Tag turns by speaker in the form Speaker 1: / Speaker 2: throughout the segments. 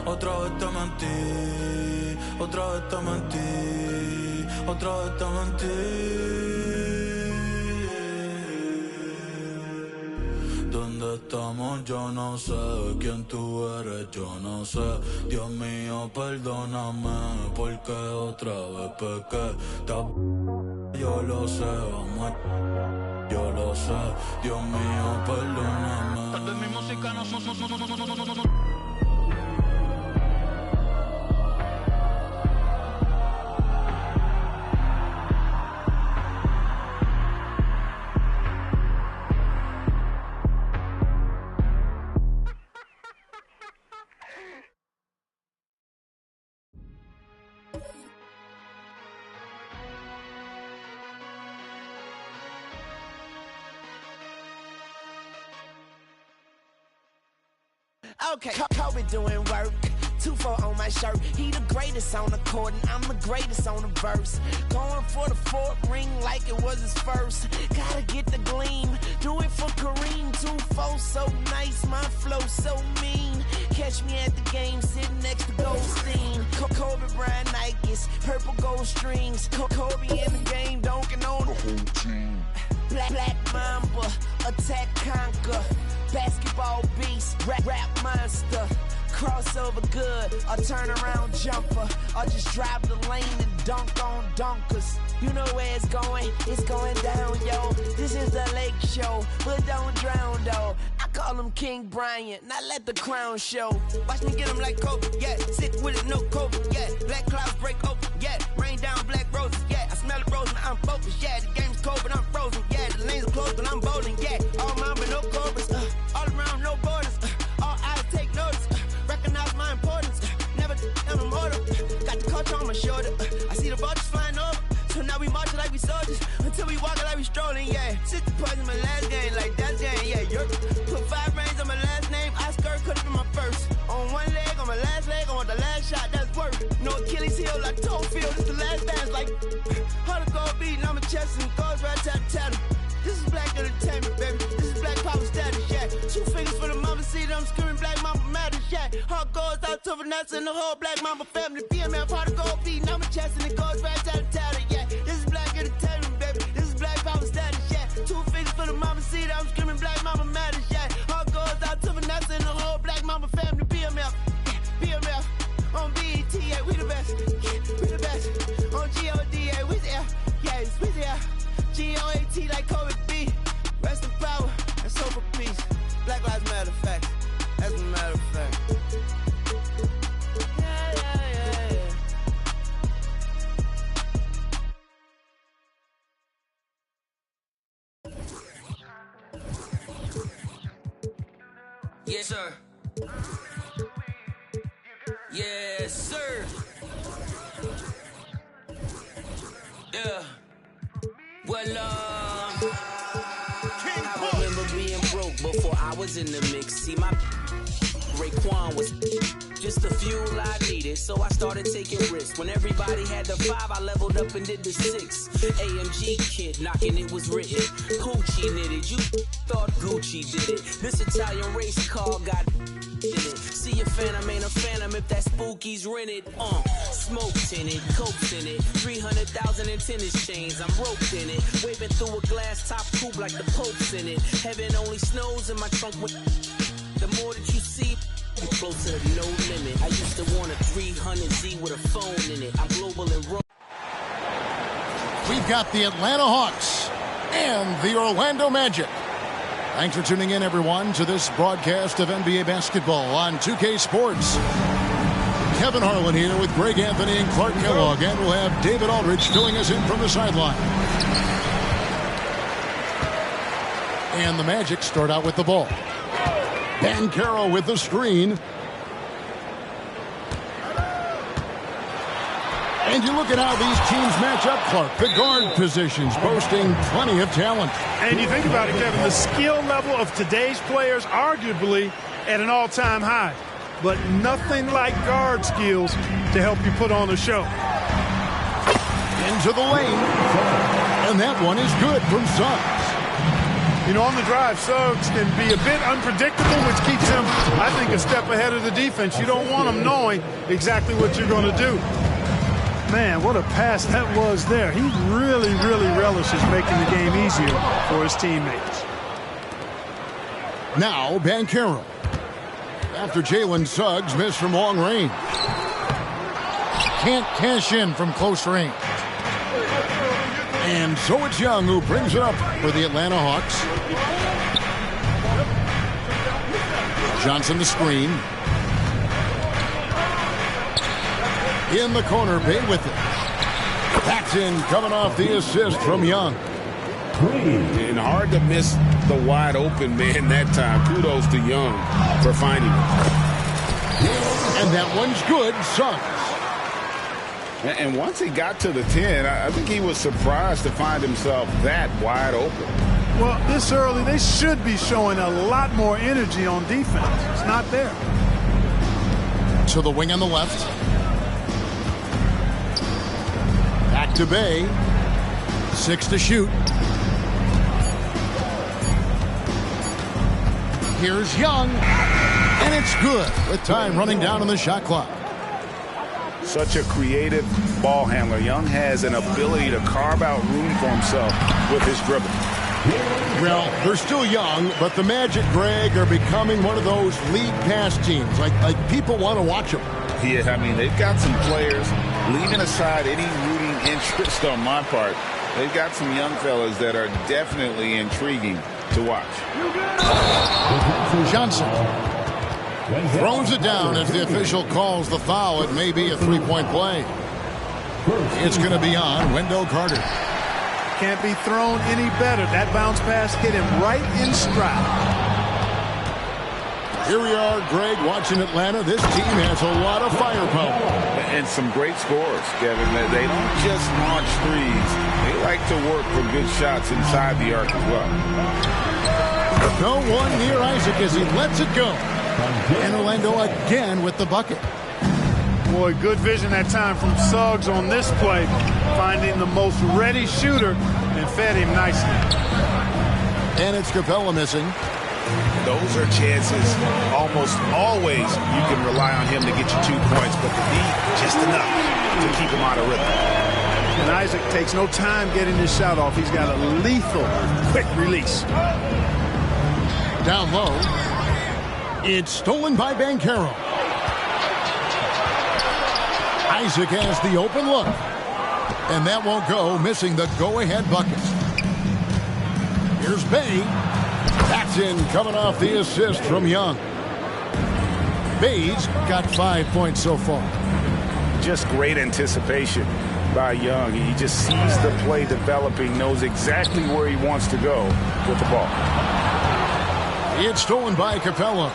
Speaker 1: Otra vez te mentí, otra vez te mentí, otra vez te mentí. ¿Dónde estamos? Yo no sé. ¿Quién tú eres? Yo no sé. Dios mío, perdóname, porque otra vez pequé. Yo lo sé, vamos. Yo lo sé. Dios mío, perdóname. Tal vez mi música no.
Speaker 2: Okay, Kobe doing work. 2-4 on my shirt. He the greatest on the court, and I'm the greatest on the verse. Going for the fourth ring like it was his first. Gotta get the gleam. Do it for Kareem. 2-4 so nice, my flow so mean. Catch me at the game sitting next to Goldstein. Kobe Bryant Nikes, purple gold strings. Kobe in the game, dunking on the whole team. Black Mamba, attack conquer. Basketball beast, rap monster. Crossover good, a turnaround jumper. Or just drive the lane and dunk on dunkers. You know where it's going down, yo. This is the Lake Show, but don't drown, though. I call him King Bryant, not let the crown show. Watch me get him like Kobe, yeah. Sick with it, no COVID, yeah. Black clouds break open, yeah. Rain down black roses, yeah. I smell the rose and I'm focused, yeah. The game's cold, but I'm frozen, yeah. The lanes are closed, but I'm bowling, yeah. All mine, but no cobras, all around, no borders. All eyes take notice, recognize my importance. Never I'm immortal, got the culture on my shoulder. I see the vultures flying over, so now we marching like we soldiers. Until we walking like we strolling, yeah. 60 points in my last game, like that's game, yeah. You're put 5 rings on my last name, I skirt could've been my first. On one leg, on my last leg, I want the last shot, that's work. No Achilles heel, like toe field, it's the last dance, like hard to go beating on my chest and goes right tat. This is black entertainment, baby. This is black power status, yeah. 2 fingers for the mama, see them screaming black mama matters, yeah. Heart goes out to Vanessa and the whole black mama family. BMF, hard to go beating on my chest and it goes right tat, yeah. This is black entertainment, baby. This is black power status, yeah. 2 fingers for the mama, see them screaming black mama matters, yeah. Heart goes out to Vanessa and the whole black mama family. BMF, on BET, yeah, we the best, we the best. On GOD, we there, yeah, we there. GOAT like Kobe B. Rest in power and soul for peace. Black Lives Matter fact. That's a matter of fact. Yeah.
Speaker 3: Yes, sir. Yes, sir. Yeah. Well, I remember being broke before I was in the mix. See, my Raekwon was just the fuel I needed, so I started taking risks. When everybody had the 5, I leveled up and did the 6. AMG kid knocking, it was written. Gucci knitted, you thought Gucci did it. This Italian race car got in it. See a phantom, ain't a phantom if that spooky's rented. Smoked in it, cokes in it, 300,000 in tennis chains. I'm roped in it, waving through a glass top coupe like the Pope's in it. Heaven only snows in my trunk with. The more that you see, you're closer to no limit. I used to want a 300Z with a phone in it. I'm global and raw.
Speaker 4: We've got the Atlanta Hawks and the Orlando Magic. Thanks for tuning in, everyone, to this broadcast of NBA basketball on 2K Sports. Kevin Harlan here with Greg Anthony and Clark Kellogg, and we'll have David Aldridge filling us in from the sideline. And the Magic start out with the ball. Banchero with the screen. And you look at how these teams match up, Clark. The guard positions boasting plenty of talent.
Speaker 5: And you think about it, Kevin, the skill level of today's players arguably at an all-time high. But nothing like guard skills to help you put on a show.
Speaker 4: Into the lane. And that one is good from Suggs.
Speaker 5: You know, on the drive, Suggs can be a bit unpredictable, which keeps him, I think, a step ahead of the defense. You don't want him knowing exactly what you're going to do. Man, what a pass that was there. He really, really relishes making the game easier for his teammates.
Speaker 4: Now, Banchero. After Jalen Suggs missed from long range. Can't cash in from close range. And so it's Young who brings it up for the Atlanta Hawks. Johnson the screen. In the corner, Bay with it. Paxton coming off the assist from Young.
Speaker 6: And hard to miss the wide open man that time. Kudos to Young for finding it.
Speaker 4: And that one's good, Suggs.
Speaker 6: And once he got to the 10, I think he was surprised to find himself that wide open.
Speaker 5: Well, this early, they should be showing a lot more energy on defense. It's not there.
Speaker 4: To the wing on the left. Back to Bay. 6 to shoot. Here's Young. And it's good with time running down on the shot clock.
Speaker 6: Such a creative ball handler. Young has an ability to carve out room for himself with his dribble.
Speaker 4: Well, they're still young, but the Magic, Greg, are becoming one of those league pass teams. Like people want to watch them.
Speaker 6: Yeah, I mean, they've got some players, leaving aside any rooting interest on my part, they've got some young fellas that are definitely intriguing to watch.
Speaker 4: Johnson throws it down as the official calls the foul. It may be a three-point play. It's going to be on Wendell Carter.
Speaker 5: Can't be thrown any better. That bounce pass hit him right in stride.
Speaker 6: Here we are, Greg, watching Atlanta. This team has a lot of firepower. And some great scores, Kevin. They don't just launch threes. They like to work for good shots inside the arc as well.
Speaker 4: No one near Isaac as he lets it go. And Orlando again with the bucket.
Speaker 5: Boy, good vision that time from Suggs on this play. Finding the most ready shooter and fed him nicely.
Speaker 4: And it's Capella missing.
Speaker 6: Those are chances almost always you can rely on him to get you 2 points, but the D just enough to keep him out of rhythm.
Speaker 5: And Isaac takes no time getting his shot off. He's got a lethal quick release.
Speaker 4: Down low. It's stolen by Banchero. Isaac has the open look. And that won't go, missing the go-ahead bucket. Here's Bay. Paxton coming off the assist from Young. Bay's got 5 points so far.
Speaker 6: Just great anticipation by Young. He just sees the play developing, knows exactly where he wants to go with the ball.
Speaker 4: It's stolen by Capella.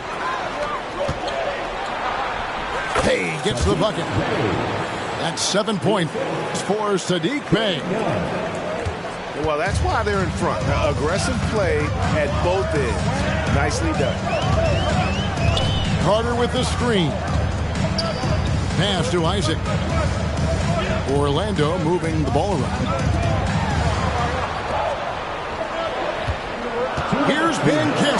Speaker 4: Bay gets the bucket. That's 7 points for Saddiq Bey.
Speaker 6: Well, that's why they're in front. Aggressive play at both ends. Nicely done.
Speaker 4: Carter with the screen. Pass to Isaac. Orlando moving the ball around. Here's Banchero.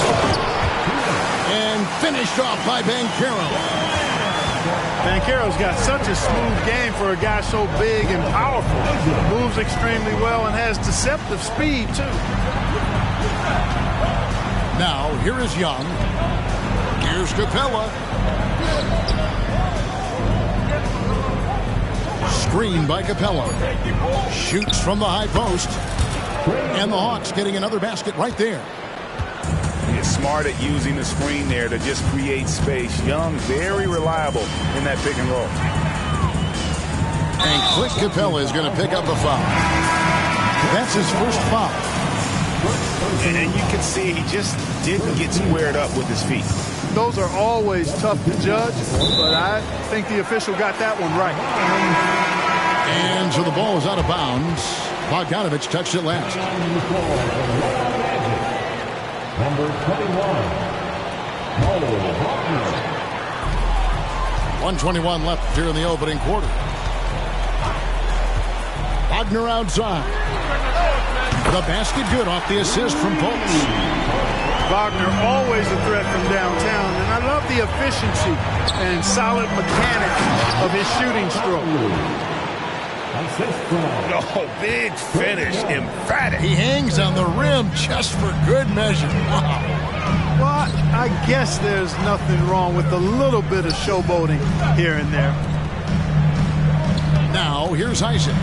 Speaker 4: And finished off by Banchero.
Speaker 5: Banchero's got such a smooth game for a guy so big and powerful. Moves extremely well and has deceptive speed, too.
Speaker 4: Now, here is Young. Here's Capella. Screen by Capella. Shoots from the high post. And the Hawks getting another basket right there.
Speaker 6: He's smart at using the screen there to just create space. Young, very reliable in that pick and roll.
Speaker 4: And Clint Capella is going to pick up a foul. That's his first foul.
Speaker 6: And you can see he just didn't get squared up with his feet.
Speaker 5: Those are always tough to judge, but I think the official got that one right.
Speaker 4: And so the ball is out of bounds. Bogdanovich touched it last.
Speaker 7: Number 21,
Speaker 4: 1:21 left here in the opening quarter. Wagner outside. The basket good off the assist from Fultz.
Speaker 5: Wagner always a threat from downtown, and I love the efficiency and solid mechanics of his shooting stroke.
Speaker 6: Oh, big finish, emphatic.
Speaker 4: He hangs on the rim just for good measure. Wow.
Speaker 5: Well, I guess there's nothing wrong with a little bit of showboating here and there.
Speaker 4: Now, here's Isaac.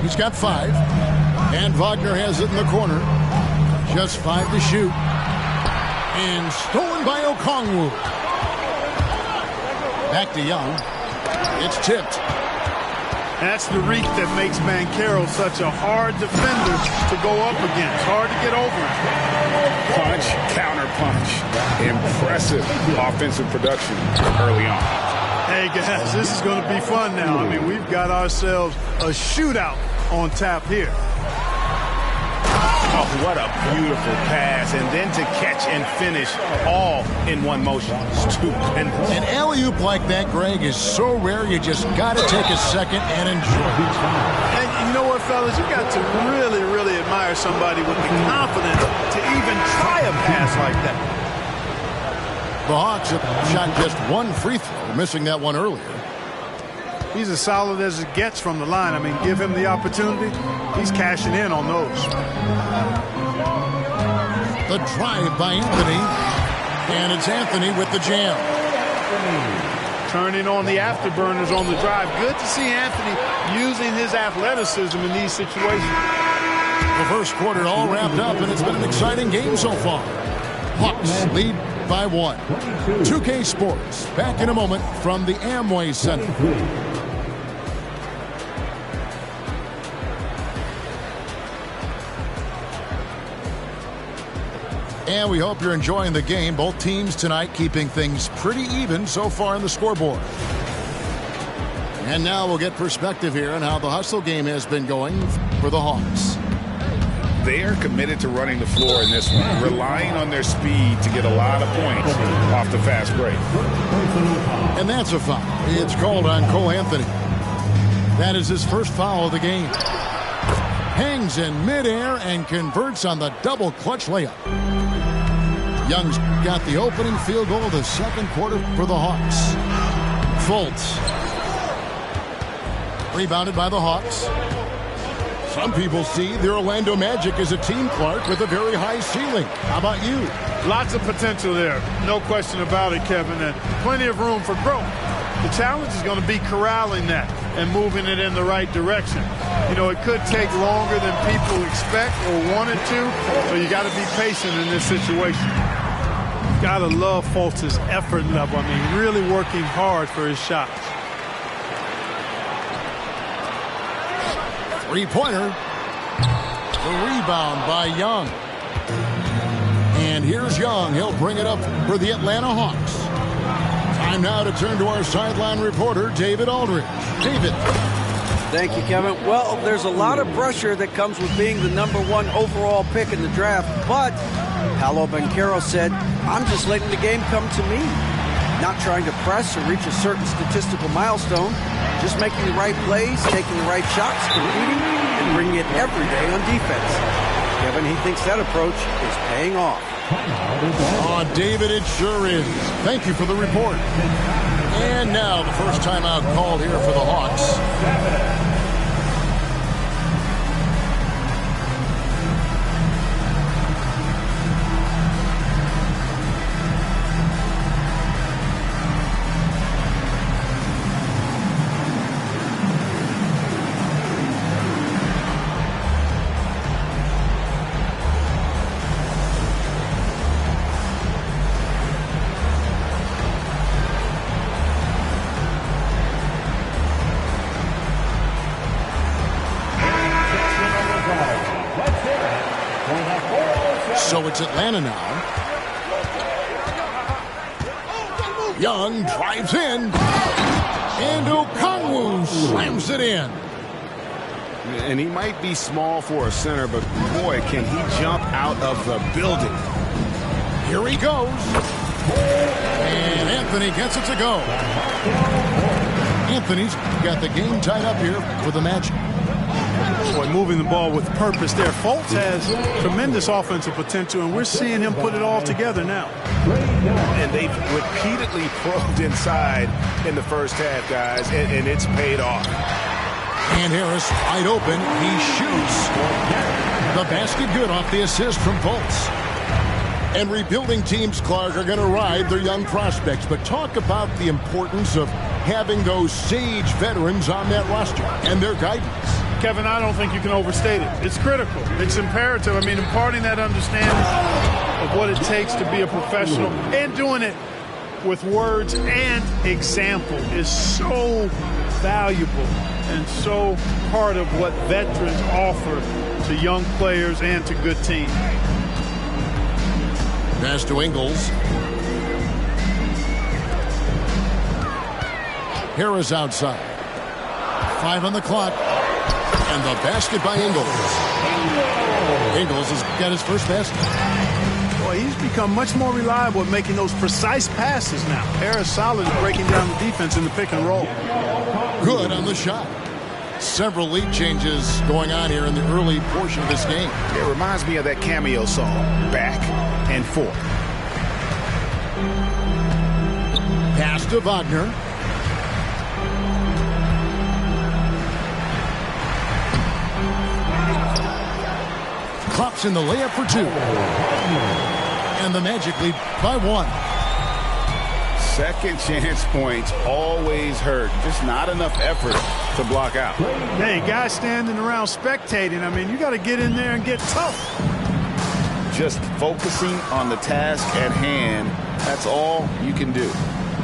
Speaker 4: He's got 5. And Wagner has it in the corner. Just 5 to shoot. And stolen by Okongwu. Back to Young. It's tipped.
Speaker 5: That's the reach that makes Banchero such a hard defender to go up against. Hard to get over him.
Speaker 6: Punch, counter punch. Impressive offensive production early on.
Speaker 5: Hey, guys, this is going to be fun now. I mean, we've got ourselves a shootout on tap here.
Speaker 6: Oh, what a beautiful pass. And then to catch and finish all in one motion. Stupendous.
Speaker 4: An alley-oop like that, Greg, is so rare you just got to take a second and enjoy it.
Speaker 5: And you know what, fellas? You got to really, really admire somebody with the confidence to even try a pass like that.
Speaker 4: The Hawks have shot just 1 free throw, missing that one earlier.
Speaker 5: He's as solid as it gets from the line. I mean, give him the opportunity. He's cashing in on those.
Speaker 4: The drive by Anthony. And it's Anthony with the jam.
Speaker 5: Turning on the afterburners on the drive. Good to see Anthony using his athleticism in these situations.
Speaker 4: The first quarter all wrapped up, and it's been an exciting game so far. Hawks lead by 1. 2K Sports, back in a moment from the Amway Center. And we hope you're enjoying the game. Both teams tonight keeping things pretty even so far in the scoreboard. And now we'll get perspective here on how the hustle game has been going for the Hawks.
Speaker 6: They are committed to running the floor in this one, relying on their speed to get a lot of points off the fast break.
Speaker 4: And that's a foul. It's called on Cole Anthony. That is his first foul of the game. Hangs in midair and converts on the double clutch layup. Young's got the opening field goal of the second quarter for the Hawks. Fultz. Rebounded by the Hawks. Some people see the Orlando Magic as a team, Clark, with a very high ceiling. How about you?
Speaker 5: Lots of potential there. No question about it, Kevin, and plenty of room for growth. The challenge is going to be corralling that and moving it in the right direction. You know, it could take longer than people expect or want it to, so you got to be patient in this situation. Got to love Fultz's effort level. I mean, really working hard for his shots.
Speaker 4: Three-pointer. The rebound by Young. And here's Young. He'll bring it up for the Atlanta Hawks. Time now to turn to our sideline reporter, David Aldridge. David.
Speaker 8: Thank you, Kevin. Well, there's a lot of pressure that comes with being the #1 overall pick in the draft, but Paolo Banchero said, I'm just letting the game come to me. Not trying to press or reach a certain statistical milestone, just making the right plays, taking the right shots, competing, and bringing it every day on defense. Kevin, he thinks that approach is paying off.
Speaker 4: Oh, David, it sure is. Thank you for the report. And now the first timeout called here for the Hawks. So it's Atlanta now. Young drives in. And Okongwu slams it in.
Speaker 9: And he might be small for a center, but boy, can he jump out of the building.
Speaker 4: Here he goes. And Anthony gets it to go. Anthony's got the game tied up here for the Magic.
Speaker 5: Boy, moving the ball with purpose there. Fultz has tremendous offensive potential, and we're seeing him put it all together now.
Speaker 9: And they've repeatedly probed inside in the first half, guys, and it's paid off.
Speaker 4: And Harris wide open. He shoots. The basket good off the assist from Fultz. And rebuilding teams, Clark, are going to ride their young prospects. But talk about the importance of having those sage veterans on that roster and their guidance.
Speaker 5: Kevin, I don't think you can overstate it. It's critical. It's imperative. I mean, imparting that understanding of what it takes to be a professional and doing it with words and example is so valuable and so part of what veterans offer to young players and to good teams.
Speaker 4: Pass to Ingles. Harris outside. 5 on the clock. And the basket by Ingles. Ingles has got his first basket.
Speaker 5: Boy, he's become much more reliable at making those precise passes now. Harris solid at breaking down the defense in the pick and roll.
Speaker 4: Good on the shot. Several lead changes going on here in the early portion of this game.
Speaker 9: It reminds me of that cameo song, Back and Forth.
Speaker 4: Pass to Wagner. Klops in the layup for 2. And the Magic lead by 1.
Speaker 9: Second chance points always hurt. Just not enough effort to block out.
Speaker 5: Hey, guys standing around spectating. I mean, you got to get in there and get tough.
Speaker 9: Just focusing on the task at hand. That's all you can do.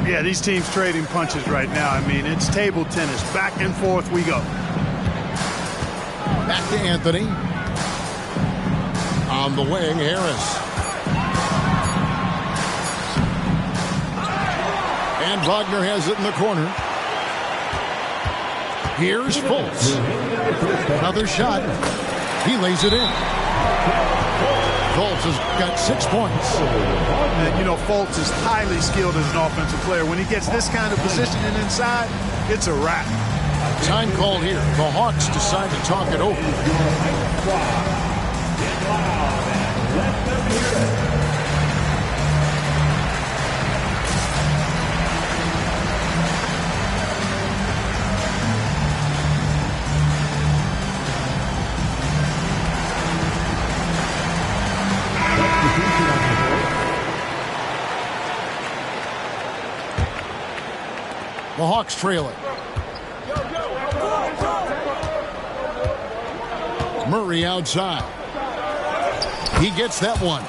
Speaker 5: Yeah, these teams trading punches right now. I mean, it's table tennis. Back and forth we go.
Speaker 4: Back to Anthony. On the wing, Harris. And Wagner has it in the corner. Here's Fultz. Another shot. He lays it in. Fultz has got 6 points.
Speaker 5: And, you know, Fultz is highly skilled as an offensive player. When he gets this kind of positioning inside, it's a wrap.
Speaker 4: Time called here. The Hawks decide to talk it over. The Hawks trail it. Murray outside. He gets that one.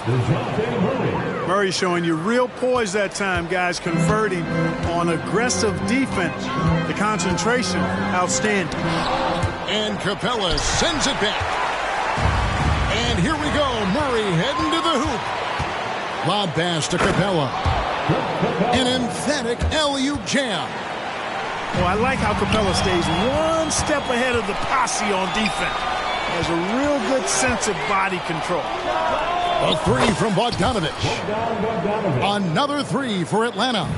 Speaker 5: Murray showing you real poise that time, guys, converting on aggressive defense. The concentration, outstanding.
Speaker 4: And Capella sends it back. And here we go. Murray heading to the hoop. Lob pass to Capella. An emphatic alley-oop jam.
Speaker 5: Well, I like how Capella stays one step ahead of the posse on defense. Has a real good sense of body control.
Speaker 4: A 3 from Bogdanovich. Another 3 for Atlanta.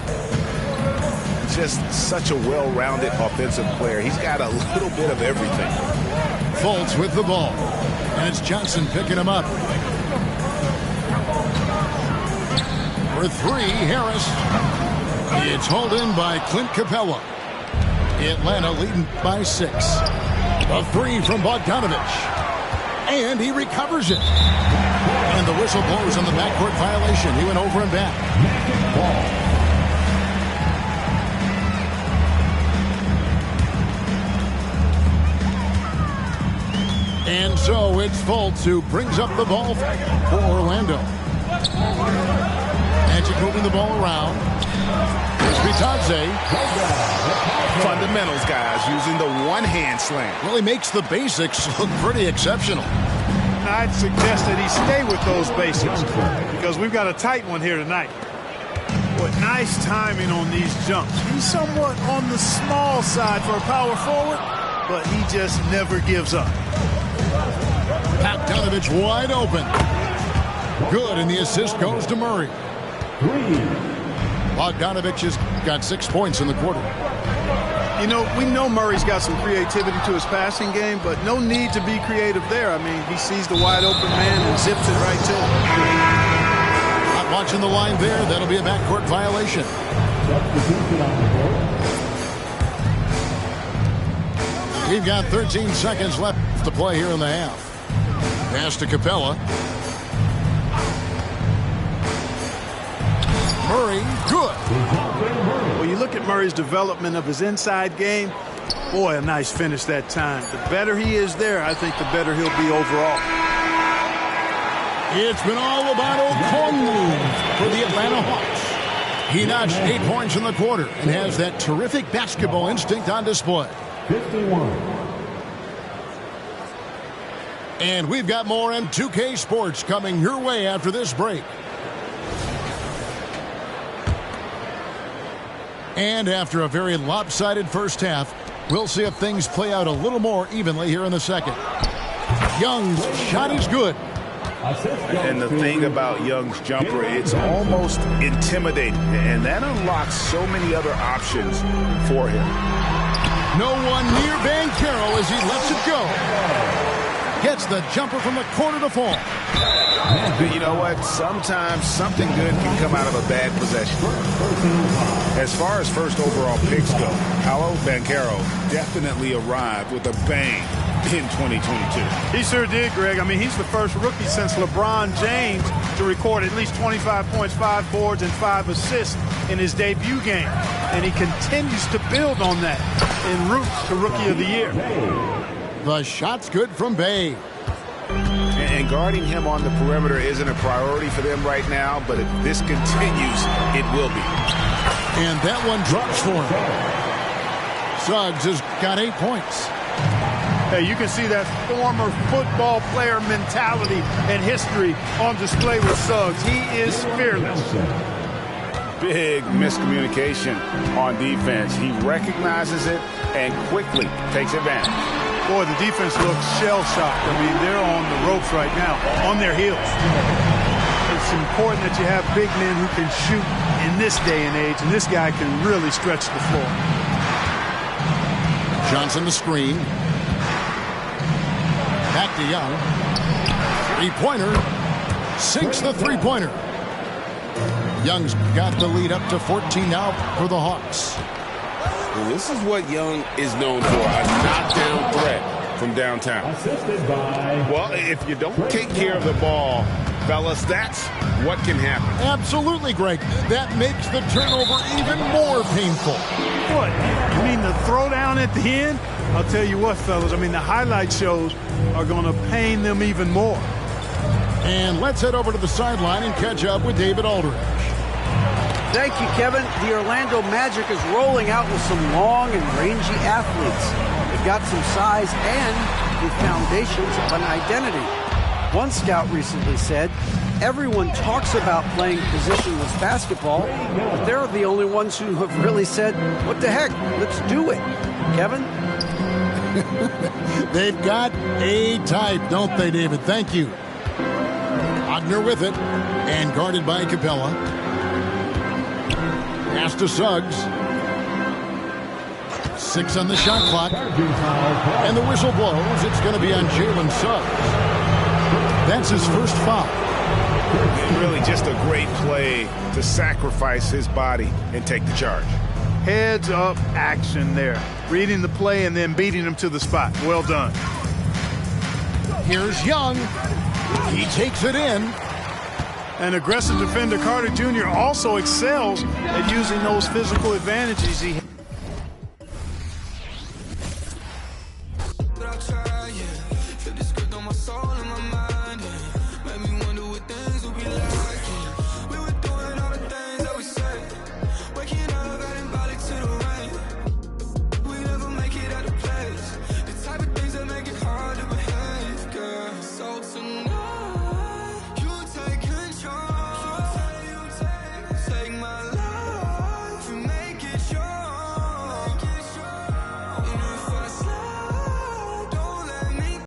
Speaker 9: Just such a well-rounded offensive player. He's got a little bit of everything.
Speaker 4: Fultz with the ball. And it's Johnson picking him up. For 3, Harris. It's hauled in by Clint Capella. Atlanta leading by 6. A 3 from Bogdanovich. And he recovers it. And the whistle blows on the backcourt violation. He went over and back. And so it's Fultz who brings up the ball for Orlando. Magic moving the ball around. Here's Vitadze.
Speaker 9: Fundamentals, guys, using the one-hand slam.
Speaker 4: Well, he makes the basics look pretty exceptional.
Speaker 5: I'd suggest that he stay with those basics because we've got a tight one here tonight. But nice timing on these jumps. He's somewhat on the small side for a power forward, but he just never gives up.
Speaker 4: Bogdanovich wide open. Good, and the assist goes to Murray. Bogdanovich has got 6 points in the quarter.
Speaker 5: You know, we know Murray's got some creativity to his passing game, but no need to be creative there. I mean, he sees the wide open man and zips it right to him.
Speaker 4: Not watching the line there. That'll be a backcourt violation. We've got 13 seconds left to play here in the half. Pass to Capella. Murray, good.
Speaker 5: Well, you look at Murray's development of his inside game. Boy, a nice finish that time. The better he is there, I think the better he'll be overall.
Speaker 4: It's been all about Okongwu for the Atlanta Hawks. He notched 8 points in the quarter and has that terrific basketball instinct on display.
Speaker 7: 51.
Speaker 4: And we've got more M2K Sports coming your way after this break. And after a very lopsided first half, we'll see if things play out a little more evenly here in the second. Young's shot is good.
Speaker 6: And the thing about Young's jumper, it's almost intimidating, and that unlocks so many other options for him.
Speaker 4: No one near Banchero as he lets it go. Gets the jumper from the corner to fall.
Speaker 6: You know what? Sometimes something good can come out of a bad possession. As far as first overall picks go, Paolo Banchero definitely arrived with a bang in 2022.
Speaker 5: He sure did, Greg. I mean, he's the first rookie since LeBron James to record at least 25 points, 5 boards, and 5 assists in his debut game. And he continues to build on that en route to Rookie of the Year.
Speaker 4: The shot's good from Bay.
Speaker 6: And guarding him on the perimeter isn't a priority for them right now, but if this continues, it will be.
Speaker 4: And that one drops for him. Suggs has got 8 points.
Speaker 5: Hey, you can see that former football player mentality and history on display with Suggs. He is fearless.
Speaker 6: Big miscommunication on defense. He recognizes it and quickly takes advantage.
Speaker 5: Boy, the defense looks shell-shocked. I mean, they're on the ropes right now, on their heels. It's important that you have big men who can shoot in this day and age, and this guy can really stretch the floor.
Speaker 4: Johnson the screen. Back to Young. Three-pointer. Sinks the three-pointer. Young's got the lead up to 14 now for the Hawks.
Speaker 6: Well, this is what Young is known for, a knockdown threat from downtown. Well, if you don't take care of the ball, fellas, that's what can happen.
Speaker 4: Absolutely, Greg. That makes the turnover even more painful.
Speaker 5: What? You mean the throwdown at the end? I'll tell you what, fellas, I mean, the highlight shows are going to pain them even more.
Speaker 4: And let's head over to the sideline and catch up with David Aldridge.
Speaker 8: Thank you, Kevin. The Orlando Magic is rolling out with some long and rangy athletes. They've got some size and the foundations of an identity. One scout recently said, everyone talks about playing positionless basketball, but they're the only ones who have really said, what the heck, let's do it. Kevin?
Speaker 4: They've got a type, don't they, David? Thank you. Wagner with it, and guarded by Capella. Pass to Suggs. 6 on the shot clock. And the whistle blows. It's going to be on Jalen Suggs. That's his first foul.
Speaker 6: Really just a great play to sacrifice his body and take the charge.
Speaker 5: Heads up action there. Reading the play and then beating him to the spot. Well done.
Speaker 4: Here's Young. He takes it in.
Speaker 5: An aggressive defender, Carter Jr., also excels at using those physical advantages he has.